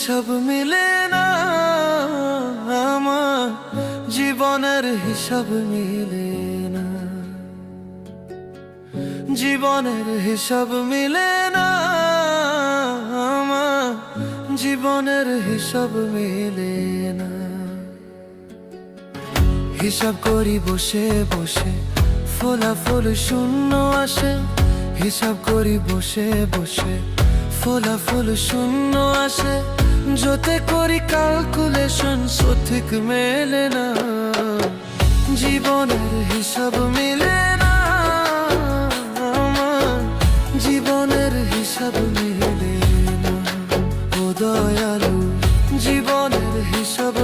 হিসাব মিলে না, আমার জীবনের হিসাব মিলে না, জীবনের হিসাব মিলে না, আমার জীবনের হিসাব মিলে না। হিসাব করি বসে বসে, ফলাফল শূন্য আসে। হিসাব করি বসে বসে, ফলাফল শূন্য আসে। যতে করি ক্যালকুলেশন সঠিক মেলে না, জীবনের হিসাব মিলে না, আমার জীবনের হিসাব মিলে না। ও দয়ালু, জীবনের হিসাব